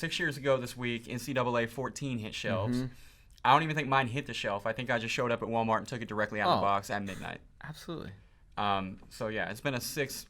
6 years ago this week, NCAA 14 hit shelves. Mm-hmm. I don't even think mine hit the shelf. I think I just showed up at Walmart and took it directly out of the box at midnight. Absolutely. So, yeah, it's been a 6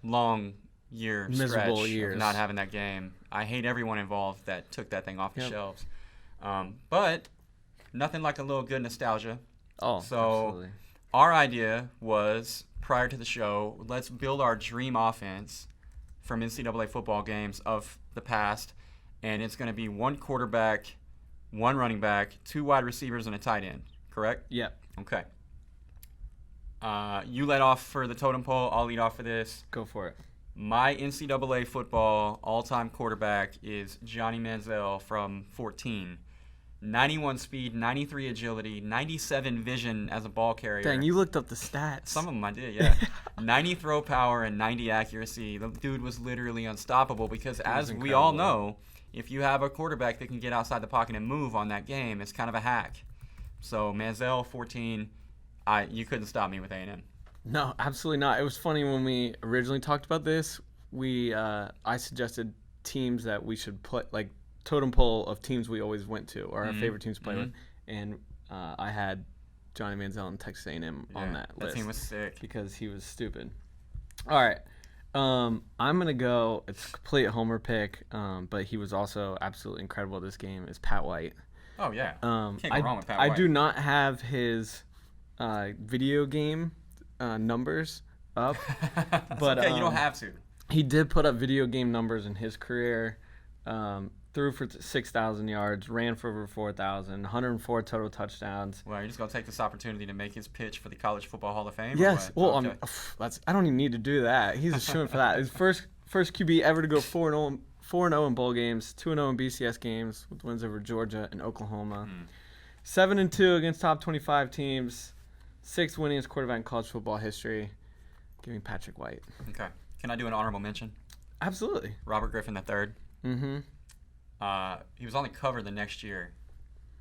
long year Miserable stretch years of not having that game. I hate everyone involved that took that thing off the shelves. But nothing like a little good nostalgia. Oh, so absolutely. Our idea was, prior to the show, let's build our dream offense from NCAA football games of the past, and it's going to be 1 quarterback, 1 running back, 2 wide receivers, and a tight end, correct? Yep. Okay. You led off for the totem pole. I'll lead off for this. Go for it. My NCAA football all-time quarterback is Johnny Manziel from 14. 91 speed, 93 agility, 97 vision as a ball carrier. Dang, you looked up the stats. Some of them I did, yeah. 90 throw power and 90 accuracy. The dude was literally unstoppable because, as we all know, if you have a quarterback that can get outside the pocket and move on that game, it's kind of a hack. So Manziel, 14, you couldn't stop me with A&M. No, absolutely not. It was funny when we originally talked about this. I suggested teams that we should play, like totem pole of teams we always went to or our favorite teams to play with, and I had Johnny Manziel and Texas A&M on that list. That team was sick because he was stupid. All right, I'm gonna go. It's a complete homer pick, but he was also absolutely incredible at this game. Is Pat White? Oh yeah, can't go wrong with Pat White. I do not have his video game numbers up, but okay, you don't have to. He did put up video game numbers in his career. Threw for 6,000 yards, ran for over 4,000, 104 total touchdowns. Well, you're just gonna take this opportunity to make his pitch for the College Football Hall of Fame? Yes. Well, okay. I don't even need to do that. He's a shoo-in for that. His first QB ever to go 4-0 in bowl games, 2-0 in BCS games with wins over Georgia and Oklahoma. 7-2 against top 25 teams. 6th winningest quarterback in college football history. Give me Patrick White. Okay. Can I do an honorable mention? Absolutely. Robert Griffin III. Mm-hmm. He was on the cover the next year,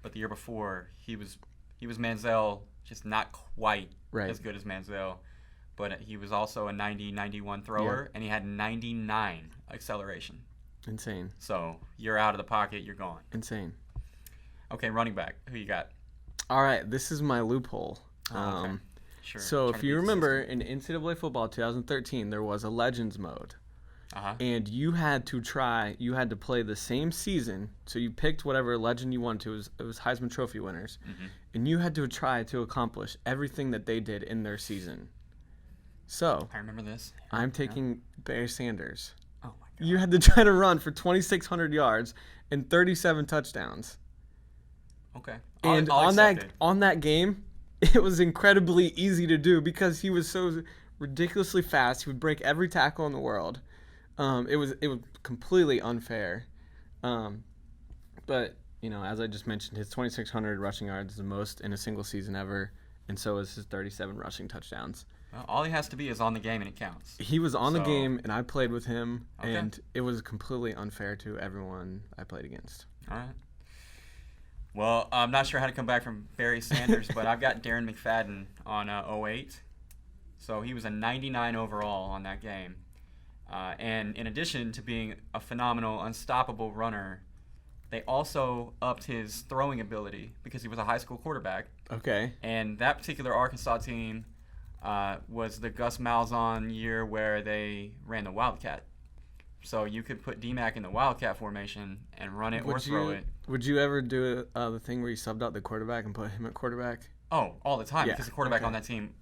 but the year before he was Manziel, just not quite as good as Manziel. But he was also a 90-91 thrower, and he had 99 acceleration. Insane. So you're out of the pocket, you're gone. Insane. Okay, running back. Who you got? All right, this is my loophole. Okay. Sure. So if you remember, in NCAA Football 2013, there was a Legends mode. And you had to play the same season. So you picked whatever legend you wanted to. It was Heisman Trophy winners. And you had to try to accomplish everything that they did in their season. So I remember this. I'm taking Barry Sanders. Oh my God. You had to try to run for 2,600 yards and 37 touchdowns. Okay. And on that game, it was incredibly easy to do because he was so ridiculously fast. He would break every tackle in the world. It was completely unfair. But, as I just mentioned, his 2,600 rushing yards is the most in a single season ever, and so is his 37 rushing touchdowns. Well, all he has to be is on the game, and it counts. He was on the game, and I played with him, and it was completely unfair to everyone I played against. All right. Well, I'm not sure how to come back from Barry Sanders, but I've got Darren McFadden on 08. So he was a 99 overall on that game. And in addition to being a phenomenal, unstoppable runner, they also upped his throwing ability because he was a high school quarterback. Okay. And that particular Arkansas team was the Gus Malzahn year where they ran the Wildcat. So you could put D-Mac in the Wildcat formation and run it or throw it. Would you ever do the thing where you subbed out the quarterback and put him at quarterback? Oh, all the time because the quarterback on that team,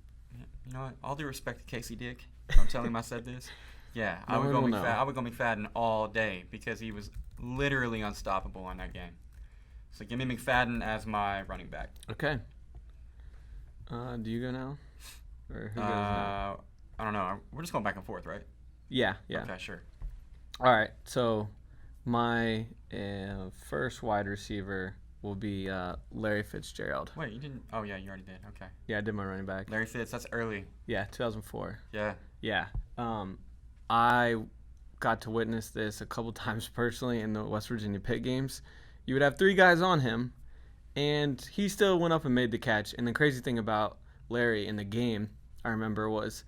you know what? All due respect to Casey Dick. I'm telling him I said this. Yeah, I would go McFadden all day because he was literally unstoppable on that game. So give me McFadden as my running back. Okay. Do you go now? Or who goes now? I don't know. We're just going back and forth, right? Yeah. Okay, sure. All right. So my first wide receiver will be Larry Fitzgerald. Wait, you didn't? Oh, yeah, you already did. Okay. Yeah, I did my running back. Larry Fitz, that's early. Yeah, 2004. Yeah. Yeah. I got to witness this a couple times personally in the West Virginia Pitt games. You would have 3 guys on him, and he still went up and made the catch. And the crazy thing about Larry in the game, I remember, was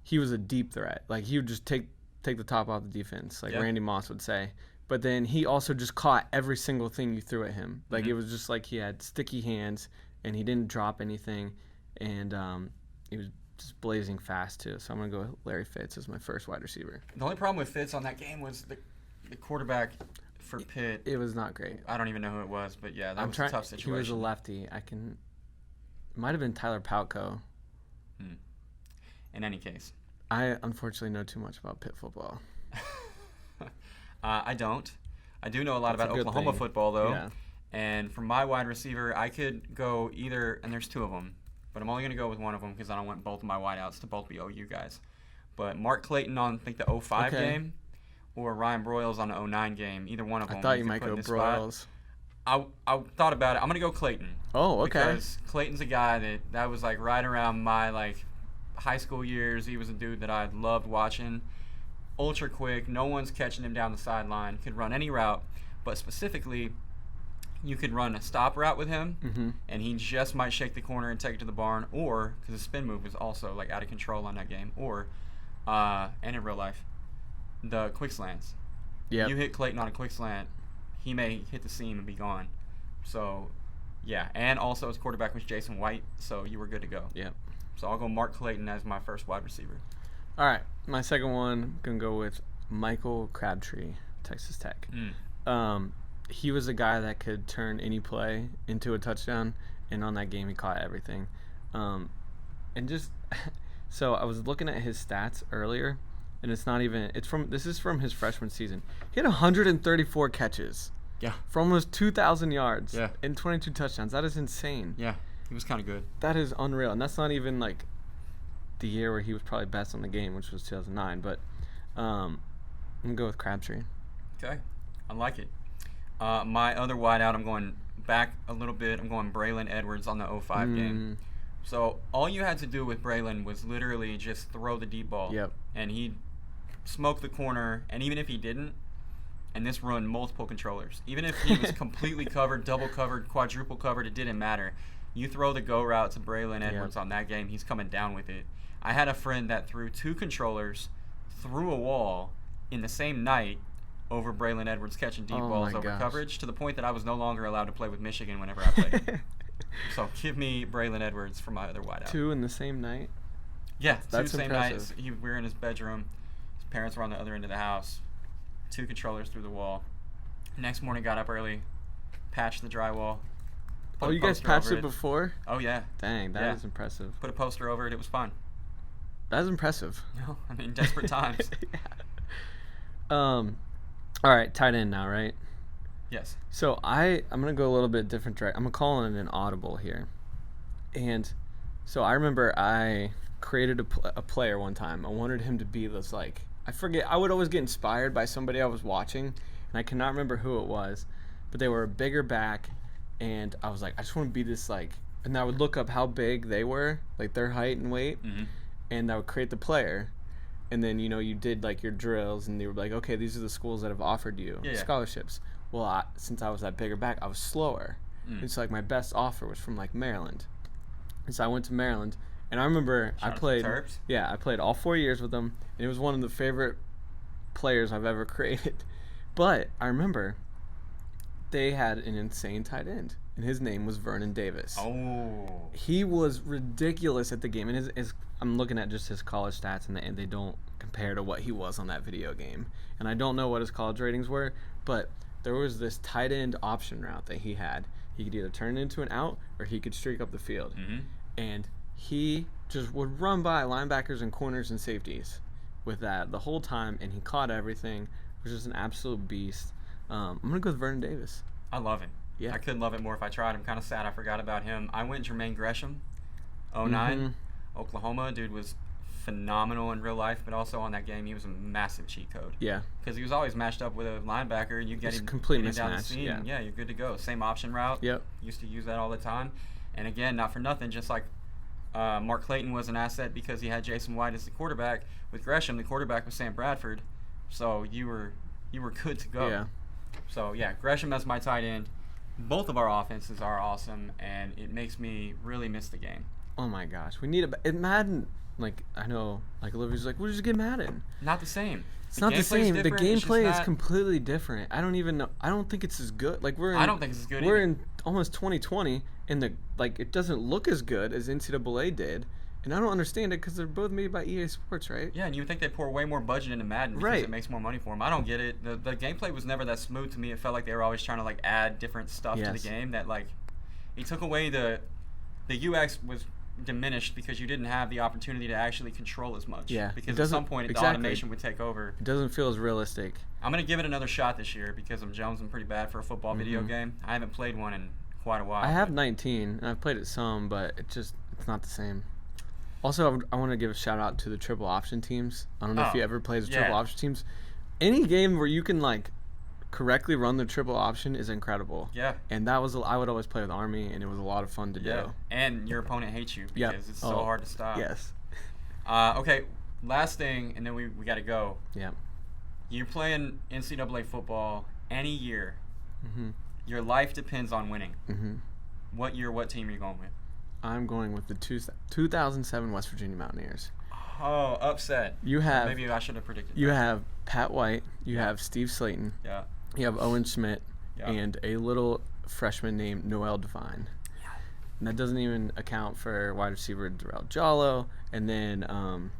he was a deep threat. Like, he would just take the top off the defense, like Randy Moss would say. But then he also just caught every single thing you threw at him. Like, Mm-hmm. it was just like he had sticky hands, and he didn't drop anything. And he was just blazing fast, too. So I'm going to go with Larry Fitz as my first wide receiver. The only problem with Fitz on that game was the quarterback for Pitt. It was not great. I don't even know who it was, but yeah, that was a tough situation. He was a lefty. It might have been Tyler Palko. In any case. I unfortunately know too much about Pitt football. I don't. I do know a lot That's about a good Oklahoma thing. football, though. Yeah. And for my wide receiver, I could go either, and there's two of them, but I'm only going to go with one of them because I don't want both of my wideouts to both be OU guys. But Mark Clayton on, I think, the 05 game, or Ryan Broyles on the 09 game, either one of them. I thought you might go Broyles. I thought about it. I'm going to go Clayton. Oh, okay. Because Clayton's a guy that was like right around my like high school years. He was a dude that I loved watching. Ultra quick, no one's catching him down the sideline, could run any route, but specifically, you could run a stop route with him, and he just might shake the corner and take it to the barn, or, because his spin move was also like out of control on that game, or, and in real life, the quick slants. Yep. You hit Clayton on a quick slant, he may hit the seam and be gone. So, yeah, and also his quarterback was Jason White, so you were good to go. Yep. So I'll go Mark Clayton as my first wide receiver. All right, my second one, I'm going to go with Michael Crabtree, Texas Tech. He was a guy that could turn any play into a touchdown, and on that game he caught everything. And just so I was looking at his stats earlier, and this is from his freshman season. He had 134 catches. Yeah. For almost 2,000 yards. Yeah. And 22 touchdowns. That is insane. Yeah, he was kind of good. That is unreal, and that's not even like the year where he was probably best on the game, which was 2009. But I'm going to go with Crabtree. Okay. I like it. My other wideout, I'm going back a little bit. I'm going Braylon Edwards on the 05 game. So all you had to do with Braylon was literally just throw the deep ball. Yep. And he'd smoke the corner. And even if he didn't, and this ruined multiple controllers, even if he was completely covered, double covered, quadruple covered, it didn't matter. You throw the go route to Braylon Edwards on that game, he's coming down with it. I had a friend that threw two controllers through a wall in the same night over Braylon Edwards catching deep balls over coverage, to the point that I was no longer allowed to play with Michigan whenever I played. So give me Braylon Edwards for my other wideout. Two in the same night? Yeah, That's two same impressive. nights. We were in his bedroom. His parents were on the other end of the house. Two controllers through the wall. Next morning, got up early, patched the drywall. Oh, you guys patched it before? Oh, yeah. Dang, that is impressive. Put a poster over it. It was fun. That is impressive. No, I mean, desperate times. All right, tight end now, right? Yes. So I'm going to go a little bit different track. I'm going to call it an audible here. And so I remember I created a player one time. I wanted him to be this, like, I forget. I would always get inspired by somebody I was watching, and I cannot remember who it was. But they were a bigger back, and I was like, I just want to be this, like, and I would look up how big they were, like their height and weight, and I would create the player. And then, you did, like, your drills, and they were like, okay, these are the schools that have offered you scholarships. Well, since I was that bigger back, I was slower. It's like my best offer was from, like, Maryland. And so I went to Maryland, and I remember I played all 4 years with them, and it was one of the favorite players I've ever created. But I remember they had an insane tight end, and his name was Vernon Davis. Oh. He was ridiculous at the game, and I'm looking at just his college stats, and they don't compare to what he was on that video game. And I don't know what his college ratings were, but there was this tight end option route that he had. He could either turn it into an out, or he could streak up the field. And he just would run by linebackers and corners and safeties with that the whole time, and he caught everything. It was just an absolute beast. I'm going to go with Vernon Davis. I love him. Yeah. I couldn't love it more if I tried. I'm kind of sad I forgot about him. I went Jermaine Gresham, 09, Oklahoma. Dude was phenomenal in real life, but also on that game, he was a massive cheat code. Yeah. Because he was always matched up with a linebacker, and you get him complete down the mismatch. seam. Yeah, you're good to go. Same option route. Yep. Used to use that all the time. And again, not for nothing, just like Mark Clayton was an asset because he had Jason White as the quarterback. With Gresham, the quarterback was Sam Bradford. So you were good to go. Yeah. So, yeah, Gresham as my tight end. Both of our offenses are awesome, and it makes me really miss the game. Oh, my gosh. We need Madden like I know, like Olivia's like, we'll just get Madden. Not the same. It's not the same. The gameplay is completely different. I don't even know. I don't think it's as good. Like I don't think it's as good. We're in almost 2020, and it doesn't look as good as NCAA did, and I don't understand it because they're both made by EA Sports, right? Yeah, and you would think they pour way more budget into Madden because it makes more money for them. I don't get it. The gameplay was never that smooth to me. It felt like they were always trying to like add different stuff to the game that like it took away the UX was diminished because you didn't have the opportunity to actually control as much. Yeah. Because at some point the automation would take over. It doesn't feel as realistic. I'm going to give it another shot this year because I'm jonesing pretty bad for a football video game. I haven't played one in quite a while. I have 19, and I've played it some, but it's not the same. Also, I want to give a shout out to the triple option teams. I don't know if you ever played the triple option teams. Any game where you can like correctly run the triple option is incredible. Yeah. And I would always play with Army, and it was a lot of fun to do. And your opponent hates you because it's so hard to stop. Yes. Okay, last thing, and then we got to go. Yeah. You're playing NCAA football any year. Your life depends on winning. What year, what team are you going with? I'm going with the 2007 West Virginia Mountaineers. Oh, upset. Maybe I should have predicted that. You have Pat White. You have Steve Slayton. Yeah. You have Owen Schmidt and a little freshman named Noel Devine. Yeah. And that doesn't even account for wide receiver Darrell Jallo, and then a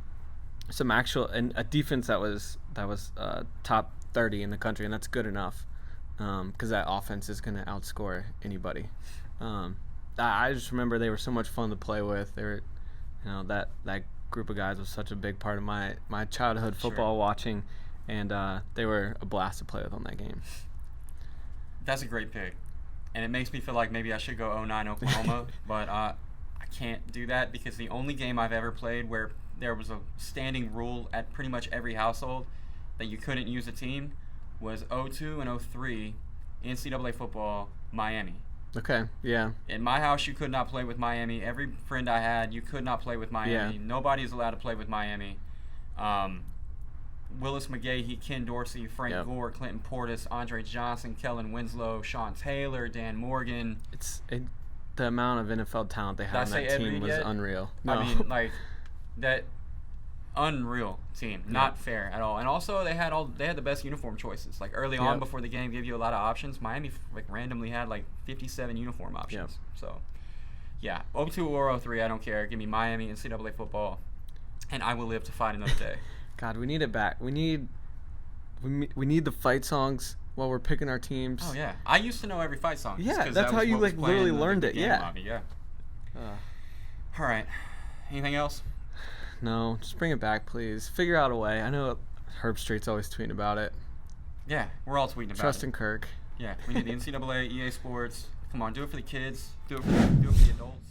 defense that was top 30 in the country, and that's good enough because that offense is going to outscore anybody. I just remember they were so much fun to play with. They were, that group of guys was such a big part of my childhood football watching, and they were a blast to play with on that game. That's a great pick, and it makes me feel like maybe I should go 09 Oklahoma, but I can't do that because the only game I've ever played where there was a standing rule at pretty much every household that you couldn't use a team was 02 and 03 NCAA football Miami. Okay, yeah. In my house, you could not play with Miami. Every friend I had, you could not play with Miami. Yeah. Nobody is allowed to play with Miami. Willis McGahee, Ken Dorsey, Frank Gore, Clinton Portis, Andre Johnson, Kellen Winslow, Sean Taylor, Dan Morgan. The amount of NFL talent they had on that team was unreal. No. I mean, like that unreal team. Not fair at all. And also they had the best uniform choices. Like early on before the game gave you a lot of options. Miami like randomly had like 57 uniform options. So yeah, 02 or 03, I don't care. Give me Miami NCAA football, and I will live to fight another day. God, we need it back. We need the fight songs while we're picking our teams. Oh yeah, I used to know every fight song. Yeah, that's how you like literally learned it. Yeah. All right. Anything else? No, just bring it back, please. Figure out a way. I know Herb Street's always tweeting about it. Yeah, we're all tweeting about it. Trust in Kirk. Yeah, we need the NCAA, EA Sports. Come on, do it for the kids. Do it for the adults.